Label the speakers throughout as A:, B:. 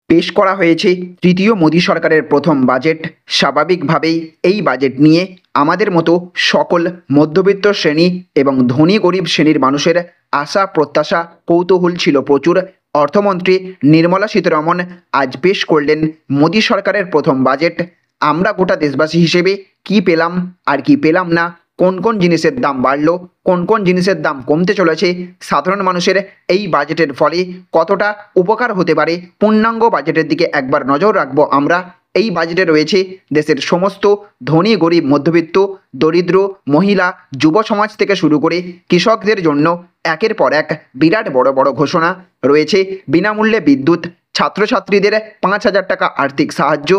A: পেশ করা হয়েছে তৃতীয় মোদী সরকারের প্রথম বাজেট। স্বাভাবিকভাবেই এই বাজেট নিয়ে আমাদের মতো সকল মধ্যবিত্ত শ্রেণী এবং ধনী গরিব শ্রেণীর মানুষের আশা প্রত্যাশা কৌতূহল ছিল প্রচুর। অর্থমন্ত্রী নির্মলা সীতারমণ আজ পেশ করলেন মোদী সরকারের প্রথম বাজেট। আমরা গোটা দেশবাসী হিসেবে কি পেলাম আর কি পেলাম না, কোন কোন জিনিসের দাম বাড়লো, কোন কোন জিনিসের দাম কমতে চলেছে, সাধারণ মানুষের এই বাজেটের ফলে কতটা উপকার হতে পারে, পূর্ণাঙ্গ বাজেটের দিকে একবার নজর রাখবো আমরা। এই বাজেটে রয়েছে দেশের সমস্ত ধনী গরিব মধ্যবিত্ত দরিদ্র মহিলা যুব সমাজ থেকে শুরু করে কৃষকদের জন্য একের পর এক বিরাট বড় বড় ঘোষণা রয়েছে। বিনামূল্যে বিদ্যুৎ, ছাত্রছাত্রীদের 5,000 টাকা আর্থিক সাহায্য,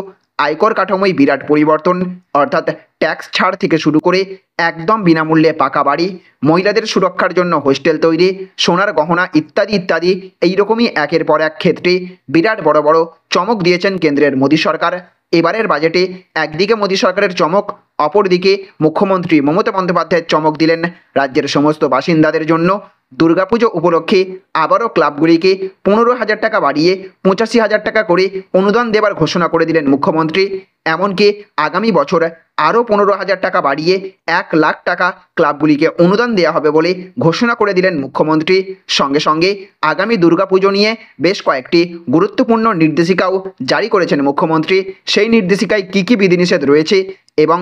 A: আয়কর কাঠামোয় বিরাট পরিবর্তন, অর্থাৎ ট্যাক্স ছাড় থেকে শুরু করে একদম বিনামূল্যে পাকা বাড়ি, মহিলাদের সুরক্ষার জন্য হোস্টেল তৈরি, সোনার গহনা ইত্যাদি ইত্যাদি। এইরকমই একের পর এক ক্ষেত্রে বিরাট বড় বড় চমক দিয়েছেন কেন্দ্রের মোদী সরকার। এবারের বাজেটে একদিকে মোদী সরকারের চমক, অপরদিকে মুখ্যমন্ত্রী মমতা বন্দ্যোপাধ্যায়ের চমক দিলেন রাজ্যের সমস্ত বাসিন্দাদের জন্য। দুর্গাপুজো উপলক্ষে আবারও ক্লাবগুলিকে 15,000 টাকা বাড়িয়ে 85,000 টাকা করে অনুদান দেবার ঘোষণা করে দিলেন মুখ্যমন্ত্রী। এমনকি আগামী বছর আরও 15,000 টাকা বাড়িয়ে 1,00,000 টাকা ক্লাবগুলিকে অনুদান দেওয়া হবে বলে ঘোষণা করে দিলেন মুখ্যমন্ত্রী। সঙ্গে সঙ্গে আগামী দুর্গাপুজো নিয়ে বেশ কয়েকটি গুরুত্বপূর্ণ নির্দেশিকাও জারি করেছেন মুখ্যমন্ত্রী। সেই নির্দেশিকায় কী কী বিধিনিষেধ রয়েছে এবং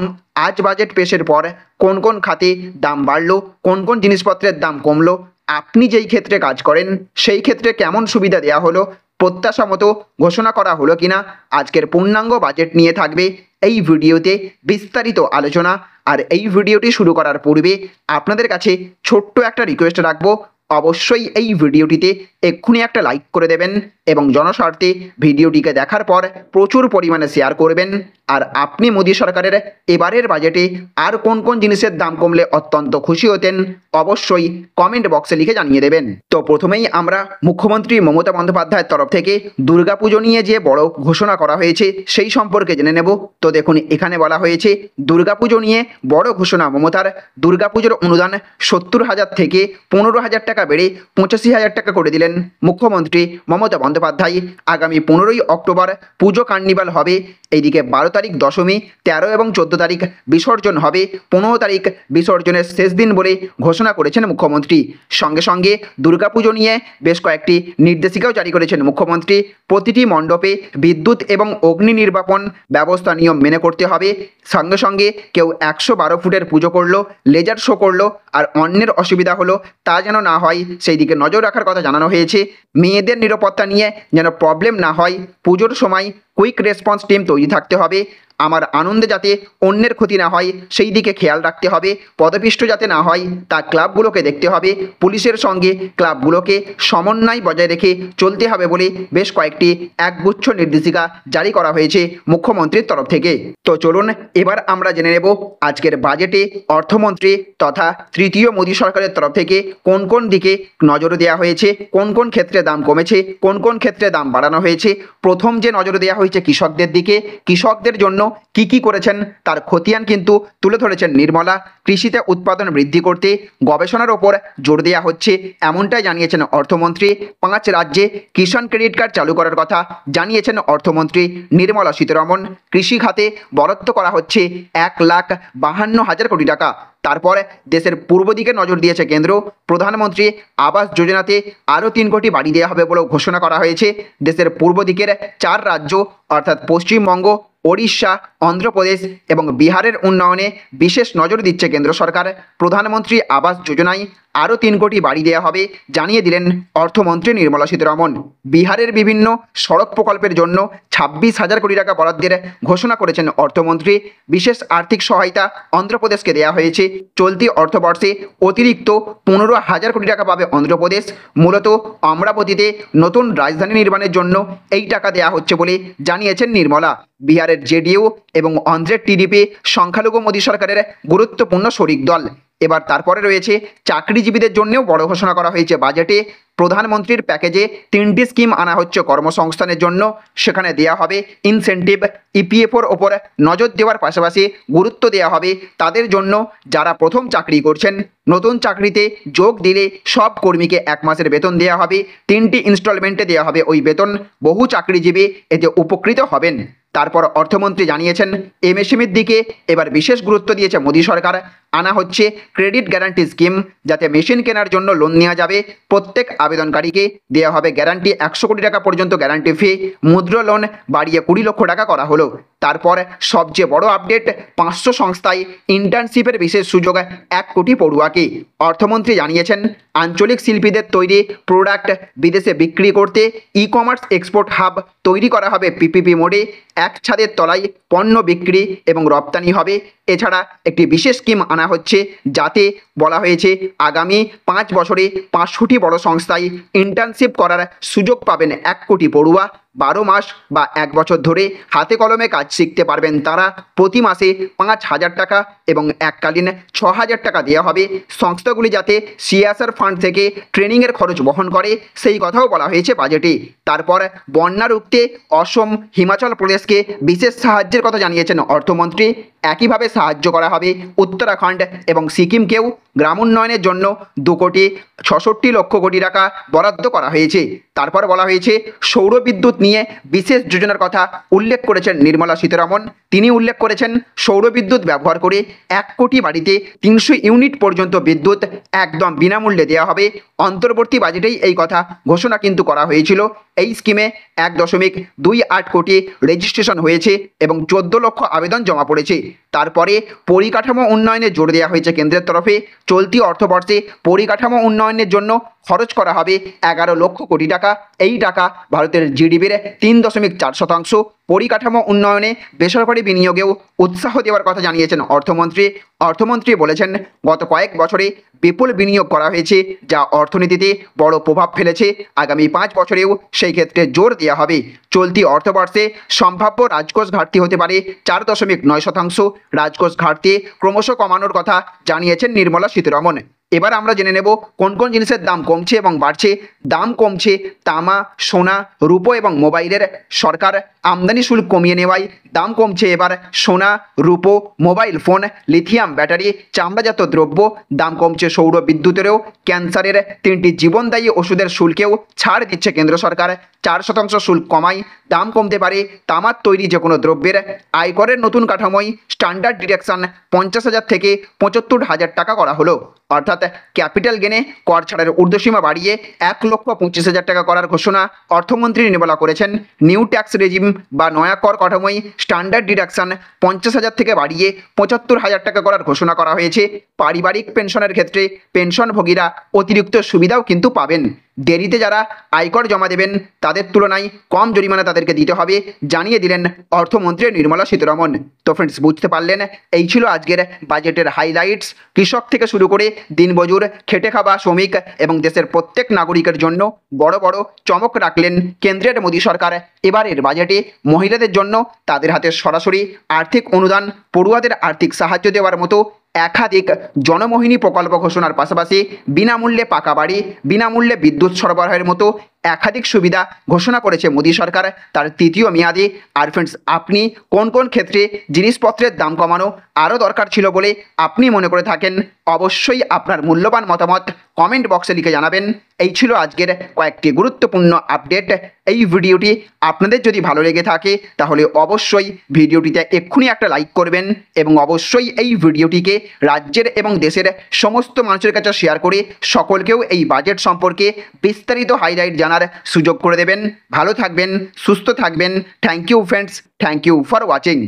A: আজ বাজেট পেশের পর কোন কোন খাতে দাম বাড়লো, কোন কোন জিনিসপত্রের দাম কমলো, আপনি যেই ক্ষেত্রে কাজ করেন সেই ক্ষেত্রে কেমন সুবিধা দেওয়া হলো, প্রত্যাশা মতো ঘোষণা করা হলো কিনা, আজকের পূর্ণাঙ্গ বাজেট নিয়ে থাকবে এই ভিডিওতে বিস্তারিত আলোচনা। আর এই ভিডিওটি শুরু করার পূর্বে আপনাদের কাছে ছোট্ট একটা রিকোয়েস্ট রাখবো, অবশ্যই এই ভিডিওটিতে এক্ষুনি একটা লাইক করে দেবেন এবং জনস্বার্থে ভিডিওটিকে দেখার পর প্রচুর পরিমাণে শেয়ার করবেন। আর আপনি মোদী সরকারের এবারের বাজেটে আর কোন কোন জিনিসের দাম কমলে অত্যন্ত খুশি হতেন অবশ্যই কমেন্ট বক্সে লিখে জানিয়ে দেবেন। তো প্রথমেই আমরা মুখ্যমন্ত্রী মমতা বন্দ্যোপাধ্যায়ের তরফ থেকে দুর্গাপুজো নিয়ে যে বড় ঘোষণা করা হয়েছে সেই সম্পর্কে জেনে নেব। তো দেখুন, এখানে বলা হয়েছে দুর্গাপুজো নিয়ে বড় ঘোষণা মমতার। দুর্গাপুজোর অনুদান 70,000 থেকে 15,000 টাকা বেড়ে 85,000 টাকা করে দিলেন মুখ্যমন্ত্রী মমতা বন্দ্যোপাধ্যায়। আগামী 15ই অক্টোবর পুজো কার্নিভাল হবে। এইদিকে 12 তারিখ দশমী, 13 এবং 14 তারিখ বিসর্জন হবে। 15 তারিখ বিসর্জনের শেষ দিন বলে ঘোষণা করেছেন মুখ্যমন্ত্রী। সঙ্গে সঙ্গে দুর্গাপুজো নিয়ে বেশ কয়েকটি নির্দেশিকাও জারি করেছেন মুখ্যমন্ত্রী। প্রতিটি মণ্ডপে বিদ্যুৎ এবং অগ্নি নির্বাপন ব্যবস্থা নিয়ম মেনে করতে হবে। সঙ্গে সঙ্গে কেউ 112 ফুটের পুজো করলো, লেজার শো করলো আর অন্যের অসুবিধা হলো তা যেন না হয় সেই দিকে নজর রাখার কথা জানানো হয়েছে। মেয়েদের নিরাপত্তা নিয়ে যেন প্রবলেম না হয়, পুজোর সময় কুইক রেসপন্স টিম তৈরি থাকতে হবে। আমার আনন্দে যাতে অন্যের ক্ষতি না হয় সেই দিকে খেয়াল রাখতে হবে। পদপিষ্ট যাতে না হয় তা ক্লাবগুলোকে দেখতে হবে। পুলিশের সঙ্গে ক্লাবগুলোকে সমন্বয় বজায় রেখে চলতে হবে বলে বেশ কয়েকটি একগুচ্ছ নির্দেশিকা জারি করা হয়েছে মুখ্যমন্ত্রীর তরফ থেকে। তো চলুন এবার আমরা জেনে নেব আজকের বাজেটে অর্থমন্ত্রী তথা তৃতীয় মোদী সরকারের তরফ থেকে কোন কোন দিকে নজর দেওয়া হয়েছে, কোন কোন ক্ষেত্রে দাম কমেছে, কোন কোন ক্ষেত্রে দাম বাড়ানো হয়েছে। প্রথম যে নজর দেওয়া হয়েছে কৃষকদের দিকে, কৃষকদের জন্য কি কি করেছেন তার খতিয়ান কিন্তু তুলে ধরেছেন নির্মলা। কৃষিতে উৎপাদন বৃদ্ধি করতে গবেষণার ওপর জোর দেওয়া হচ্ছে এমনটাই জানিয়েছেন অর্থমন্ত্রী। 5 রাজ্যে কিষাণ ক্রেডিট কার্ড চালু করার কথা জানিয়েছেন অর্থমন্ত্রী নির্মলা সীতারমণ। কৃষি খাতে বরাদ্দ করা হচ্ছে 1,52,000 কোটি টাকা। তারপর দেশের পূর্ব দিকে নজর দিয়েছে কেন্দ্র। প্রধানমন্ত্রী আবাস যোজনাতে আরও 3 কোটি বাড়ি দেওয়া হবে বলেও ঘোষণা করা হয়েছে। দেশের পূর্ব দিকের 4 রাজ্য অর্থাৎ পশ্চিমবঙ্গ, ওড়িশা, অন্ধ্রপ্রদেশ এবং বিহারের উন্নয়নে বিশেষ নজর দিচ্ছে কেন্দ্র সরকার। প্রধানমন্ত্রী আবাস যোজনায় আরও 3 কোটি বাড়ি দেওয়া হবে জানিয়ে দিলেন অর্থমন্ত্রী নির্মলা সীতারমণ। বিহারের বিভিন্ন সড়ক প্রকল্পের জন্য 26,000 কোটি টাকা বরাদ্দের ঘোষণা করেছেন অর্থমন্ত্রী। বিশেষ আর্থিক সহায়তা অন্ধ্রপ্রদেশকে দেওয়া হয়েছে। চলতি অর্থবর্ষে অতিরিক্ত 15,000 কোটি টাকা পাবে অন্ধ্রপ্রদেশ। মূলত অমরাবতীতে নতুন রাজধানী নির্মাণের জন্য এই টাকা দেওয়া হচ্ছে বলে জানিয়েছেন নির্মলা। বিহারের জেডিইউ এবং অন্ধ্রের টিডিপি সংখ্যালঘু মোদী সরকারের গুরুত্বপূর্ণ শরিক দল। এবার তারপরে রয়েছে চাকরিজীবীদের জন্যও বড় ঘোষণা করা হয়েছে বাজেটে। প্রধানমন্ত্রীর প্যাকেজে 3টি স্কিম আনা হচ্ছে কর্মসংস্থানের জন্য। সেখানে দেওয়া হবে ইনসেন্টিভ, ইপিএফওর ওপর নজর দেওয়ার পাশাপাশি গুরুত্ব দেওয়া হবে তাদের জন্য যারা প্রথম চাকরি করছেন। নতুন চাকরিতে যোগ দিলে সব কর্মীকে 1 মাসের বেতন দেওয়া হবে, 3টি ইনস্টলমেন্টে দেওয়া হবে ওই বেতন। বহু চাকরিজীবী এতে উপকৃত হবেন। তারপর অর্থমন্ত্রী জানিয়েছেন এমএসএমইর দিকে এবার বিশেষ গুরুত্ব দিয়েছে মোদী সরকার। আনা হচ্ছে ক্রেডিট গ্যারান্টি স্কিম, যাতে মেশিন কেনার জন্য লোন নেওয়া যাবে। প্রত্যেক আবেদনকারীকে দেওয়া হবে গ্যারান্টি 100 কোটি টাকা পর্যন্ত গ্যারান্টি ফি। মুদ্রা লোন বাড়িয়ে 20 লক্ষ টাকা করা হলো। তারপর সবচেয়ে বড় আপডেট, 500 সংস্থায় ইন্টার্নশিপের বিশেষ সুযোগ 1 কোটি পড়ুয়াকে। অর্থমন্ত্রী জানিয়েছেন আঞ্চলিক শিল্পীদের তৈরি প্রোডাক্ট বিদেশে বিক্রি করতে ই-কমার্স এক্সপোর্ট হাব তৈরি করা হবে পিপিপি মোডে। এক ছাদের তলায় পণ্য বিক্রি এবং রপ্তানি হবে। এছাড়া একটি বিশেষ স্কিম আনা হচ্ছে, যাতে বলা হয়েছে আগামী 5 বছরে 500টি বড় সংস্থায় ইন্টার্নশিপ করার সুযোগ পাবেন 1 কোটি পড়ুয়া। 12 মাস বা 1 বছর ধরে হাতে কলমে কাজ শিখতে পারবেন তারা। প্রতি মাসে 5,000 টাকা এবং এককালীন 6,000 টাকা দেওয়া হবে। সংস্থাগুলি যাতে সিএসআর ফান্ড থেকে ট্রেনিংয়ের খরচ বহন করে সেই কথাও বলা হয়েছে বাজেটে। তারপর বন্যা রুখতে অসম, হিমাচল প্রদেশকে বিশেষ সাহায্যের কথা জানিয়েছেন অর্থমন্ত্রী। একইভাবে সাহায্য করা হবে উত্তরাখণ্ড এবং সিকিমকেও। গ্রাম উন্নয়নের জন্য 2,66 লক্ষ কোটি টাকা বরাদ্দ করা হয়েছে। তারপর বলা হয়েছে সৌরবিদ্যুৎ নিয়ে বিশেষ যোজনার কথা উল্লেখ করেছেন নির্মলা সীতারমণ। তিনি উল্লেখ করেছেন সৌরবিদ্যুৎ ব্যবহার করে 1 কোটি বাড়িতে 300 ইউনিট পর্যন্ত বিদ্যুৎ একদম বিনামূল্যে দেওয়া হবে। অন্তর্বর্তী বাজেটেই এই কথা ঘোষণা কিন্তু করা হয়েছিল। এই স্কিমে 1.28 কোটি রেজিস্ট্রেশন হয়েছে এবং 14 লক্ষ আবেদন জমা পড়েছে। তারপরে পরিকাঠামো উন্নয়নে জোর দেওয়া হয়েছে কেন্দ্রের তরফে। চলতি অর্থবর্ষে পরিকাঠামো উন্নয়নের জন্য খরচ করা হবে 11 লক্ষ কোটি টাকা। এই টাকা ভারতের জিডিপির 3.4%। পরিকাঠামো উন্নয়নে বেসরকারি বিনিয়োগেও উৎসাহ দেওয়ার কথা জানিয়েছেন অর্থমন্ত্রী। অর্থমন্ত্রী বলেছেন গত কয়েক বছরে বিপুল বিনিয়োগ করা হয়েছে, যা অর্থনীতিতে বড় প্রভাব ফেলেছে। আগামী 5 বছরেও সেই ক্ষেত্রে জোর দেওয়া হবে। চলতি অর্থবর্ষে সম্ভাব্য রাজকোষ ঘাটতি হতে পারে 4.9%। রাজকোষ ঘাটতি ক্রমশ কমানোর কথা জানিয়েছেন নির্মলা সীতারমণ। এবার আমরা জেনে নেব কোন কোন জিনিসের দাম কমছে এবং বাড়ছে। দাম কমছে তামা, সোনা, রূপো এবং মোবাইলের। সরকার আমদানি শুল্ক কমিয়ে নেওয়ায় দাম কমছে এবার সোনা, রূপো, মোবাইল ফোন, লিথিয়াম ব্যাটারি, চামড়াজাত দ্রব্য। দাম কমছে সৌর বিদ্যুতেরও। ক্যান্সারের 3টি জীবনদায়ী ওষুধের শুল্কেও ছাড় দিচ্ছে কেন্দ্র সরকার। 4% শুল্ক কমায় দাম কমতে পারে তামার তৈরি যে কোনো দ্রব্যের। আয়করের নতুন কাঠামোয় স্ট্যান্ডার্ড ডিডাকশন 50,000 থেকে 75,000 টাকা করা হলো। অর্থাৎ ক্যাপিটাল গেনে কর ছাড়ের ঊর্ধ্বসীমা বাড়িয়ে 1,25,000 টাকা করার ঘোষণা অর্থমন্ত্রী নির্মলা করেছেন। নিউ ট্যাক্স রেজিম বা নয়া কর কাঠামোয় স্ট্যান্ডার্ড ডিডাকশন 50,000 থেকে বাড়িয়ে 75,000 টাকা করার ঘোষণা করা হয়েছে। পারিবারিক পেনশনের ক্ষেত্রে পেনশনভোগীরা অতিরিক্ত সুবিধাও কিন্তু পাবেন। দেরিতে যারা আয়কর জমা দেবেন তাদের তুলনায় কম জরিমানা তাদেরকে দিতে হবে, জানিয়ে দিলেন অর্থমন্ত্রী নির্মলা সীতারমণ। তো ফ্রেন্ডস, বুঝতে পারলেন এই ছিল আজকের বাজেটের হাইলাইটস। কৃষক থেকে শুরু করে দিনমজুর, খেটে খাওয়া শ্রমিক এবং দেশের প্রত্যেক নাগরিকের জন্য বড় বড় চমক রাখলেন কেন্দ্রের মোদী সরকার। এবারের বাজেটে মহিলাদের জন্য তাদের হাতে সরাসরি আর্থিক অনুদান, পড়ুয়াদের আর্থিক সাহায্য দেওয়ার মতো একাধিক জনমোহিনী প্রকল্প ঘোষণার পাশাপাশি বিনামূল্যে পাকা বাড়ি, বিনামূল্যে বিদ্যুৎ সরবরাহের মতো একাধিক সুবিধা ঘোষণা করেছে মোদী সরকার তার 3য় মেয়াদে। আর ফ্রেন্ডস, আপনি কোন কোন ক্ষেত্রে জিনিসপত্রের দাম কমানো আরও দরকার ছিল বলে আপনি মনে করে থাকেন, অবশ্যই আপনার মূল্যবান মতামত কমেন্ট বক্সে লিখে জানাবেন। এই ছিল আজকের কয়েকটি গুরুত্বপূর্ণ আপডেট। এই ভিডিওটি আপনাদের যদি ভালো লেগে থাকে তাহলে অবশ্যই ভিডিওটিতে এক্ষুনি একটা লাইক করবেন এবং অবশ্যই এই ভিডিওটিকে রাজ্যের এবং দেশের সমস্ত মানুষের কাছে শেয়ার করে সকলকেও এই বাজেট সম্পর্কে বিস্তারিত হাইলাইট জানার সুযোগ করে দেবেন। ভালো থাকবেন, সুস্থ থাকবেন। Thank you friends, thank you for watching.